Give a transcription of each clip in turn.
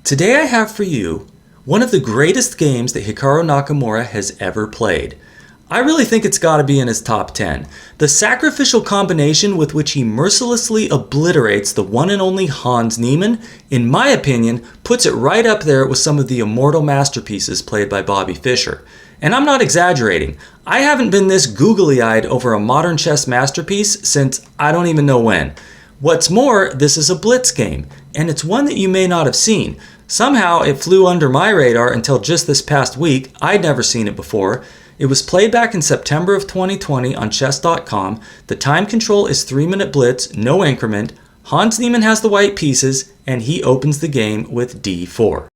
Today I have for you one of the greatest games that Hikaru Nakamura has ever played. I really think it's got to be in his top 10. The sacrificial combination with which he mercilessly obliterates the one and only Hans Niemann, in my opinion, puts it right up there with some of the immortal masterpieces played by Bobby Fischer. And I'm not exaggerating. I haven't been this googly-eyed over a modern chess masterpiece since I don't even know when. What's more, this is a blitz game, and it's one that you may not have seen. Somehow it flew under my radar until just this past week. I'd never seen it before. It was played back in September of 2020 on chess.com. The time control is 3-minute blitz, no increment. Hans Niemann has the white pieces, and he opens the game with d4.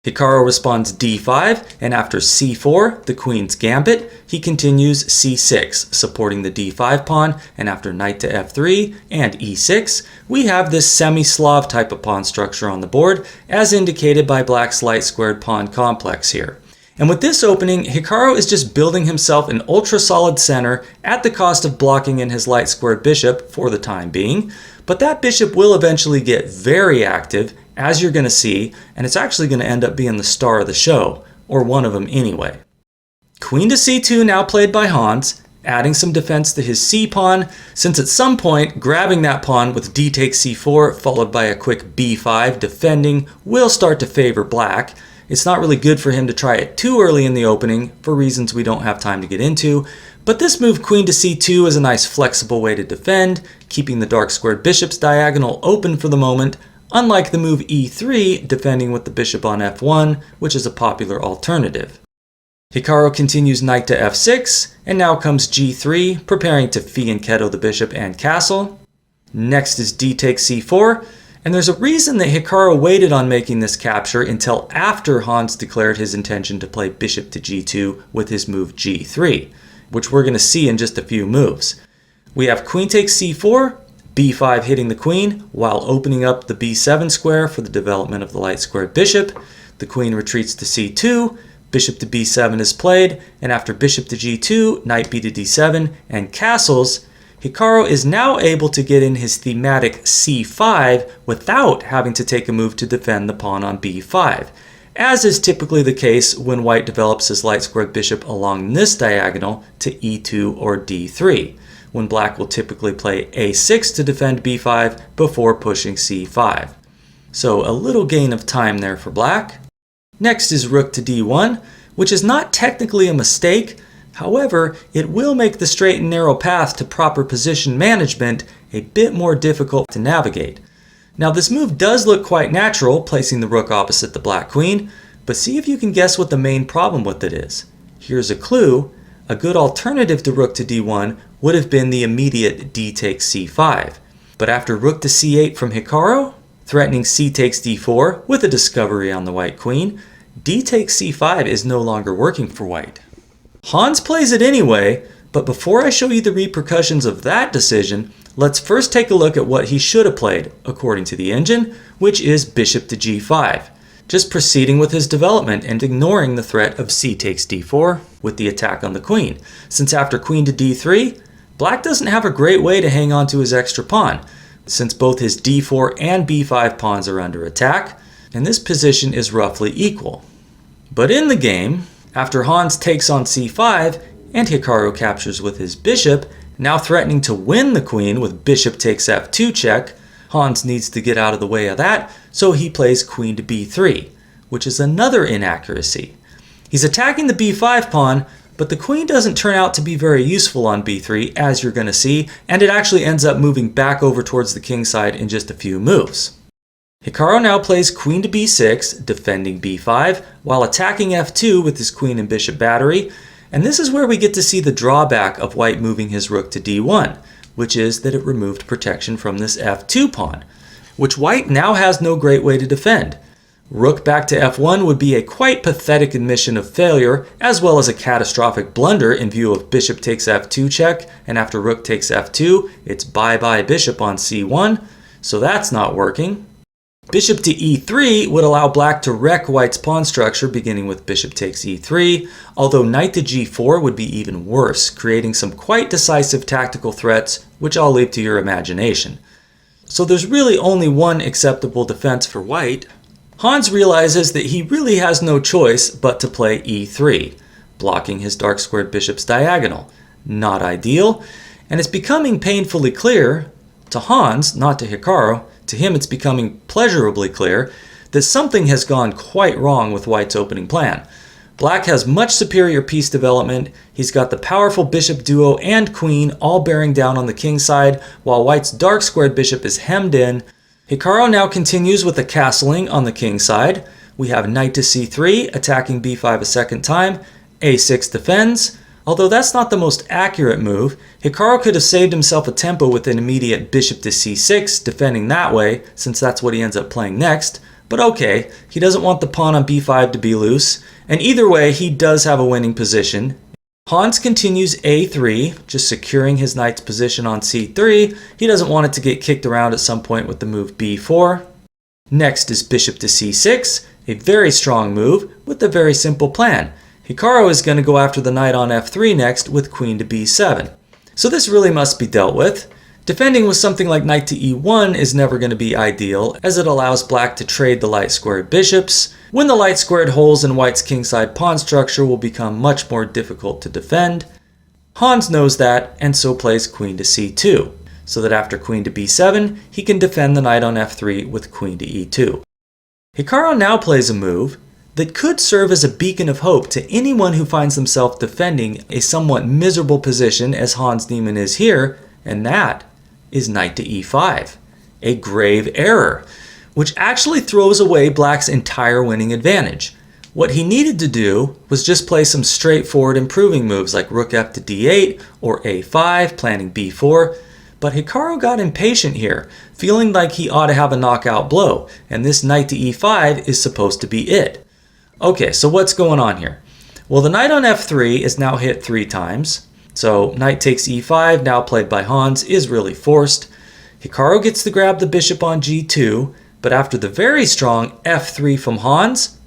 Hikaru responds d5, and after c4, the queen's gambit, he continues c6, supporting the d5 pawn, and after knight to f3 and e6, we have this semi-Slav type of pawn structure on the board, as indicated by black's light squared pawn complex here. And with this opening, Hikaru is just building himself an ultra-solid center at the cost of blocking in his light squared bishop for the time being, but that bishop will eventually get very active, as you're going to see, and it's actually going to end up being the star of the show, or one of them anyway. Queen to c2 now played by Hans, adding some defense to his c-pawn, since at some point grabbing that pawn with d takes c4 followed by a quick b5 defending will start to favor black. It's not really good for him to try it too early in the opening for reasons we don't have time to get into, but this move queen to c2 is a nice flexible way to defend, keeping the dark squared bishop's diagonal open for the moment, unlike the move e3 defending with the bishop on f1, which is a popular alternative. Hikaru continues knight to f6, and now comes g3, preparing to fianchetto the bishop and castle. Next is d takes c4, and there's a reason that Hikaru waited on making this capture until after Hans declared his intention to play bishop to g2 with his move g3, which we're going to see in just a few moves. We have queen takes c4, b5 hitting the queen while opening up the b7 square for the development of the light squared bishop. The queen retreats to c2, bishop to b7 is played, and after bishop to g2, knight b to d7, and castles, Hikaru is now able to get in his thematic c5 without having to take a move to defend the pawn on b5, as is typically the case when white develops his light squared bishop along this diagonal to e2 or d3, when black will typically play a6 to defend b5 before pushing c5. So a little gain of time there for black. Next is rook to d1, which is not technically a mistake. However, it will make the straight and narrow path to proper position management a bit more difficult to navigate. Now this move does look quite natural, placing the rook opposite the black queen, but see if you can guess what the main problem with it is. Here's a clue. A good alternative to rook to d1 would have been the immediate d takes c5. But after rook to c8 from Hikaru, threatening c takes d4 with a discovery on the white queen, d takes c5 is no longer working for white. Hans plays it anyway, but before I show you the repercussions of that decision, let's first take a look at what he should have played, according to the engine, which is bishop to g5. Just proceeding with his development and ignoring the threat of c takes d4 with the attack on the queen, since after queen to d3, black doesn't have a great way to hang on to his extra pawn, since both his d4 and b5 pawns are under attack, and this position is roughly equal. But in the game, after Hans takes on c5 and Hikaru captures with his bishop, now threatening to win the queen with bishop takes f2 check, Hans needs to get out of the way of that, so he plays queen to b3, which is another inaccuracy. He's attacking the b5 pawn, but the queen doesn't turn out to be very useful on b3, as you're going to see, and it actually ends up moving back over towards the king side in just a few moves. Hikaru now plays queen to b6, defending b5, while attacking f2 with his queen and bishop battery, and this is where we get to see the drawback of white moving his rook to d1, which is that it removed protection from this f2 pawn, which white now has no great way to defend. Rook back to f1 would be a quite pathetic admission of failure, as well as a catastrophic blunder in view of bishop takes f2 check, and after rook takes f2, it's bye-bye bishop on c1, so that's not working. Bishop to e3 would allow black to wreck white's pawn structure, beginning with bishop takes e3, although knight to g4 would be even worse, creating some quite decisive tactical threats, which I'll leave to your imagination. So there's really only one acceptable defense for white, Hans realizes that he really has no choice but to play e3, blocking his dark squared bishop's diagonal. Not ideal, and it's becoming painfully clear to Hans, not to Hikaru. To him it's becoming pleasurably clear that something has gone quite wrong with White's opening plan. Black has much superior piece development. He's got the powerful bishop duo and queen all bearing down on the king side, while White's dark squared bishop is hemmed in. Hikaru now continues with the castling on the king side. We have knight to c3, attacking b5 a second time. a6 defends. Although that's not the most accurate move, Hikaru could have saved himself a tempo with an immediate bishop to c6, defending that way, since that's what he ends up playing next. But okay, he doesn't want the pawn on b5 to be loose, and either way, he does have a winning position. Hans continues a3, just securing his knight's position on c3. He doesn't want it to get kicked around at some point with the move b4. Next is bishop to c6, a very strong move with a very simple plan. Hikaru is going to go after the knight on f3 next with queen to b7. So this really must be dealt with. Defending with something like knight to e1 is never going to be ideal, as it allows black to trade the light squared bishops, when the light squared holes in White's kingside pawn structure will become much more difficult to defend. Hans knows that, and so plays queen to c2, so that after queen to b7, he can defend the knight on f3 with queen to e2. Hikaru now plays a move that could serve as a beacon of hope to anyone who finds themselves defending a somewhat miserable position as Hans Niemann is here, and that is knight to e5, a grave error, which actually throws away Black's entire winning advantage. What he needed to do was just play some straightforward improving moves like rook f to d8 or a5, planning b4, but Hikaru got impatient here, feeling like he ought to have a knockout blow, and this knight to e5 is supposed to be it. Okay, so what's going on here? Well, the knight on f3 is now hit 3 times. So knight takes e5, now played by Hans, is really forced. Hikaru gets to grab the bishop on g2, but after the very strong f3 from Hans,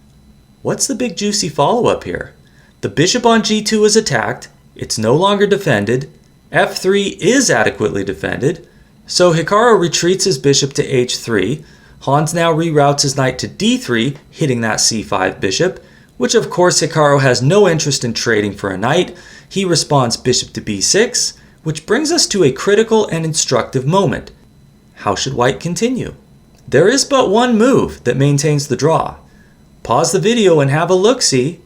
what's the big juicy follow-up here? The bishop on g2 is attacked, it's no longer defended, f3 is adequately defended, so Hikaru retreats his bishop to h3. Hans now reroutes his knight to d3, hitting that c5 bishop, which of course Hikaru has no interest in trading for a knight. He responds bishop to b6, which brings us to a critical and instructive moment. How should White continue? There is but one move that maintains the draw. Pause the video and have a look-see.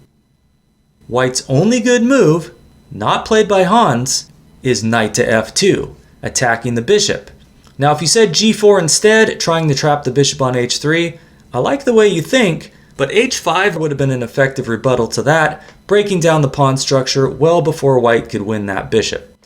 White's only good move, not played by Hans, is knight to f2, attacking the bishop. Now if you said g4 instead, trying to trap the bishop on h3, I like the way you think, but h5 would have been an effective rebuttal to that, breaking down the pawn structure well before White could win that bishop.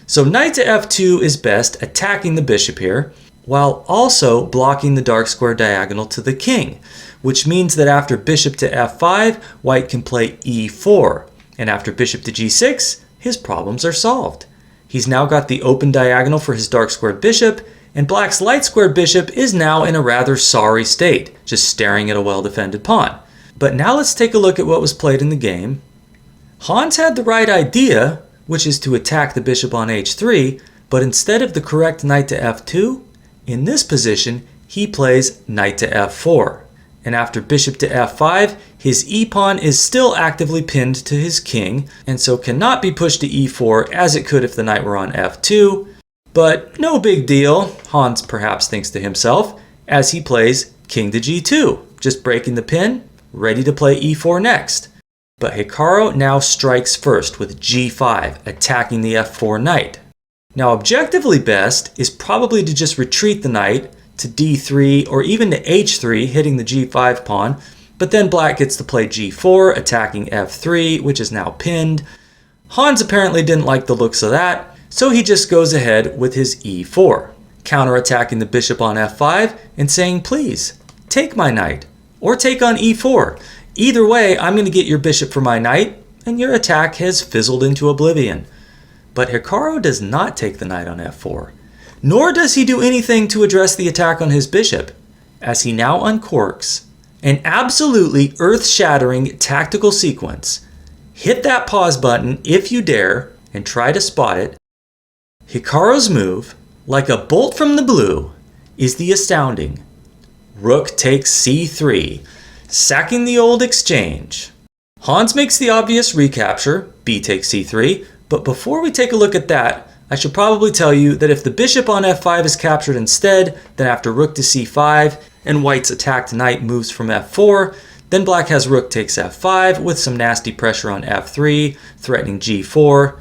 So knight to f2 is best, attacking the bishop here, while also blocking the dark square diagonal to the king, which means that after bishop to f5, White can play e4, and after bishop to g6, his problems are solved. He's now got the open diagonal for his dark squared bishop, and Black's light squared bishop is now in a rather sorry state, just staring at a well-defended pawn. But now let's take a look at what was played in the game. Hans had the right idea, which is to attack the bishop on h3, but instead of the correct knight to f2, in this position, he plays knight to f4. And after bishop to f5, his e-pawn is still actively pinned to his king, and so cannot be pushed to e4 as it could if the knight were on f2. But no big deal, Hans perhaps thinks to himself, as he plays king to g2, just breaking the pin, ready to play e4 next. But Hikaru now strikes first with g5, attacking the f4 knight. Now objectively best is probably to just retreat the knight to d3 or even to h3, hitting the g5 pawn, but then Black gets to play g4, attacking f3, which is now pinned. Hans apparently didn't like the looks of that, so he just goes ahead with his e4, counterattacking the bishop on f5 and saying, please, take my knight, or take on e4. Either way, I'm going to get your bishop for my knight, and your attack has fizzled into oblivion. But Hikaru does not take the knight on f4, nor does he do anything to address the attack on his bishop, as he now uncorks an absolutely earth-shattering tactical sequence. Hit that pause button if you dare, and try to spot it. Hikaru's move, like a bolt from the blue, is the astounding rook takes c3, sacking the old exchange. Hans makes the obvious recapture, b takes c3, but before we take a look at that, I should probably tell you that if the bishop on f5 is captured instead, then after rook to c5, and white's attacked knight moves from f4, then black has rook takes f5 with some nasty pressure on f3, threatening g4.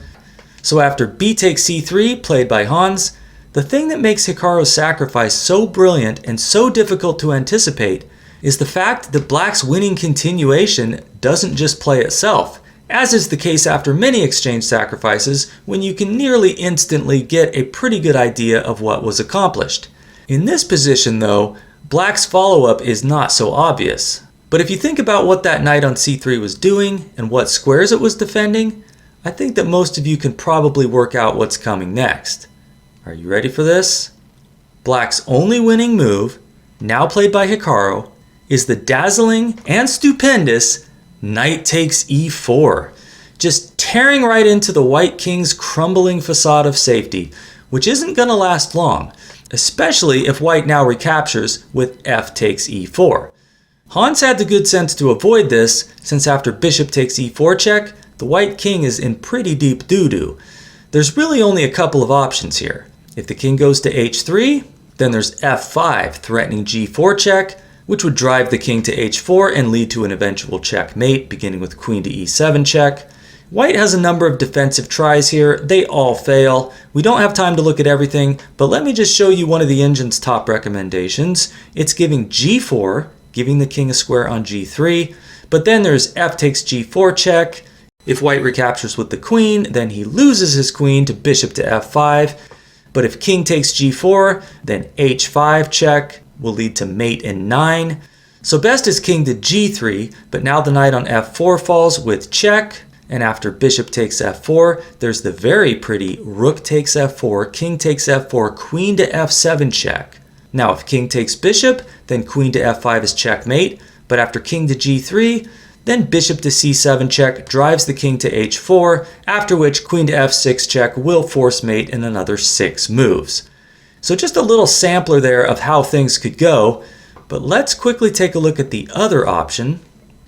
So after b takes c3, played by Hans, the thing that makes Hikaru's sacrifice so brilliant and so difficult to anticipate is the fact that black's winning continuation doesn't just play itself, as is the case after many exchange sacrifices when you can nearly instantly get a pretty good idea of what was accomplished. In this position though, black's follow-up is not so obvious. But if you think about what that knight on c3 was doing and what squares it was defending, I think that most of you can probably work out what's coming next. Are you ready for this? Black's only winning move, now played by Hikaru, is the dazzling and stupendous knight takes e4, just tearing right into the white king's crumbling facade of safety, which isn't going to last long, especially if white now recaptures with f takes e4. Hans had the good sense to avoid this, since after bishop takes e4 check, the white king is in pretty deep doo-doo. There's really only a couple of options here. If the king goes to h3, then there's f5 threatening g4 check, which would drive the king to h4 and lead to an eventual checkmate, beginning with queen to e7 check. White has a number of defensive tries here. They all fail. We don't have time to look at everything, but let me just show you one of the engine's top recommendations. It's giving g4, giving the king a square on g3, but then there's f takes g4 check. If white recaptures with the queen, then he loses his queen to bishop to f5. But if king takes g4, then h5 check will lead to mate in 9. So best is king to g3, but now the knight on f4 falls with check. And after bishop takes f4, there's the very pretty rook takes f4, king takes f4, queen to f7 check. Now if king takes bishop, then queen to f5 is checkmate. But after king to g3, then bishop to c7 check drives the king to h4, after which queen to f6 check will force mate in another 6 moves. So just a little sampler there of how things could go, but let's quickly take a look at the other option.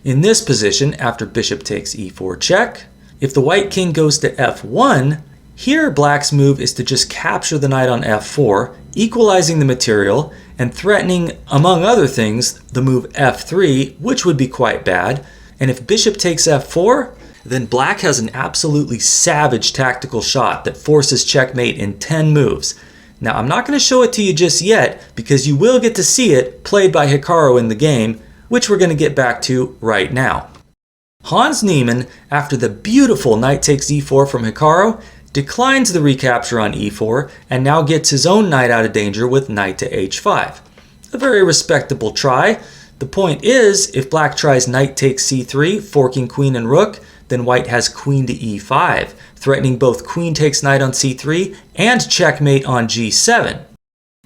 In this position, after bishop takes e4 check, if the white king goes to f1, here black's move is to just capture the knight on f4, equalizing the material and threatening, among other things, the move f3, which would be quite bad. And if bishop takes f4, then black has an absolutely savage tactical shot that forces checkmate in 10 moves. Now I'm not going to show it to you just yet because you will get to see it played by Hikaru in the game, which we're going to get back to right now. Hans Niemann, after the beautiful knight takes e4 from Hikaru, declines the recapture on e4 and now gets his own knight out of danger with knight to h5. A very respectable try. The point is, if black tries knight takes c3, forking queen and rook, then white has queen to e5, threatening both queen takes knight on c3 and checkmate on g7.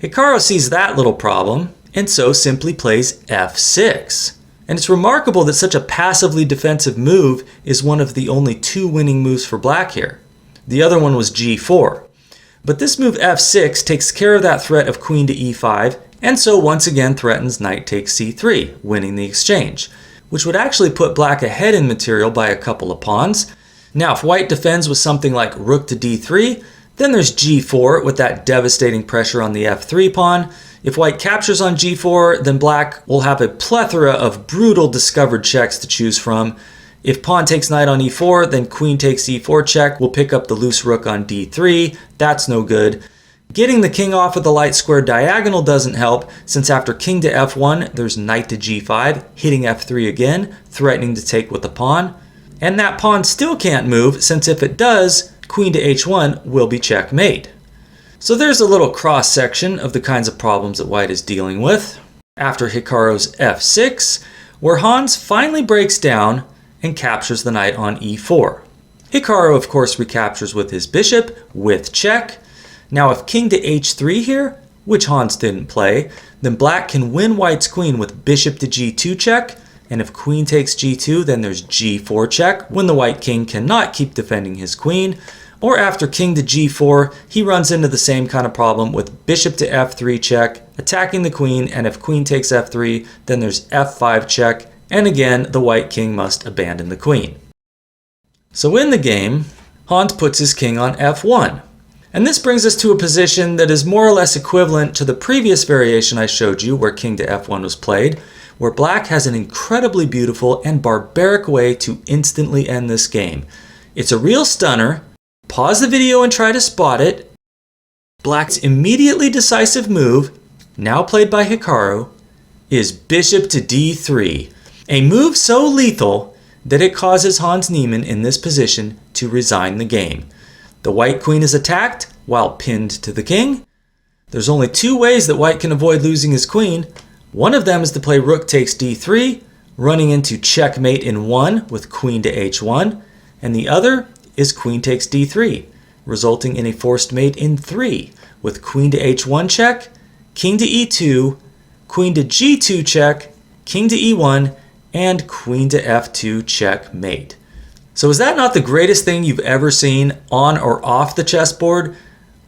Hikaru sees that little problem, and so simply plays f6. And it's remarkable that such a passively defensive move is one of the only 2 winning moves for black here. The other one was g4. But this move f6 takes care of that threat of queen to e5, and so once again threatens knight takes c3, winning the exchange, which would actually put black ahead in material by a couple of pawns. Now if white defends with something like rook to d3, then there's g4 with that devastating pressure on the f3 pawn. If white captures on g4, then black will have a plethora of brutal discovered checks to choose from. If pawn takes knight on e4, then queen takes e4 check will pick up the loose rook on d3. That's no good. Getting the king off of the light square diagonal doesn't help, since after king to f1, there's knight to g5, hitting f3 again, threatening to take with the pawn. And that pawn still can't move, since if it does, queen to h1 will be checkmate. So there's a little cross-section of the kinds of problems that white is dealing with. After Hikaru's f6, where Hans finally breaks down and captures the knight on e4. Hikaru, of course, recaptures with his bishop, with check. Now if king to h3 here, which Hans didn't play, then black can win white's queen with bishop to g2 check, and if queen takes g2, then there's g4 check, when the white king cannot keep defending his queen. Or after king to g4, he runs into the same kind of problem with bishop to f3 check, attacking the queen, and if queen takes f3, then there's f5 check, and again, the white king must abandon the queen. So in the game, Hans puts his king on f1. And this brings us to a position that is more or less equivalent to the previous variation I showed you where king to f1 was played, where black has an incredibly beautiful and barbaric way to instantly end this game. It's a real stunner. Pause the video and try to spot it. Black's immediately decisive move, now played by Hikaru, is bishop to d3, a move so lethal that it causes Hans Niemann in this position to resign the game. The white queen is attacked while pinned to the king. There's only two ways that white can avoid losing his queen. One of them is to play rook takes d3, running into checkmate in 1 with queen to h1, and the other is queen takes d3, resulting in a forced mate in 3 with queen to h1 check, king to e2, queen to g2 check, king to e1, and queen to f2 checkmate. So is that not the greatest thing you've ever seen on or off the chessboard?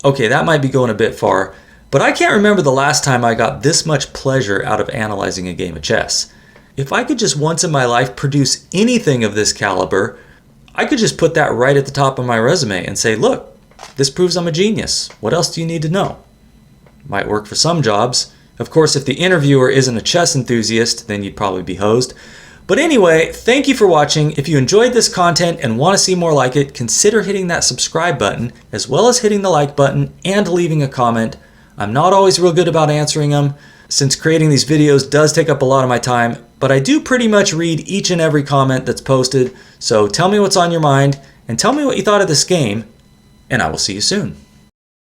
Okay, that might be going a bit far, but I can't remember the last time I got this much pleasure out of analyzing a game of chess. If I could just once in my life produce anything of this caliber, I could just put that right at the top of my resume and say, look, this proves I'm a genius. What else do you need to know? Might work for some jobs. Of course, if the interviewer isn't a chess enthusiast, then you'd probably be hosed. But anyway, thank you for watching. If you enjoyed this content and want to see more like it, consider hitting that subscribe button, as well as hitting the like button and leaving a comment. I'm not always real good about answering them, since creating these videos does take up a lot of my time, but I do pretty much read each and every comment that's posted. So tell me what's on your mind, and tell me what you thought of this game, and I will see you soon.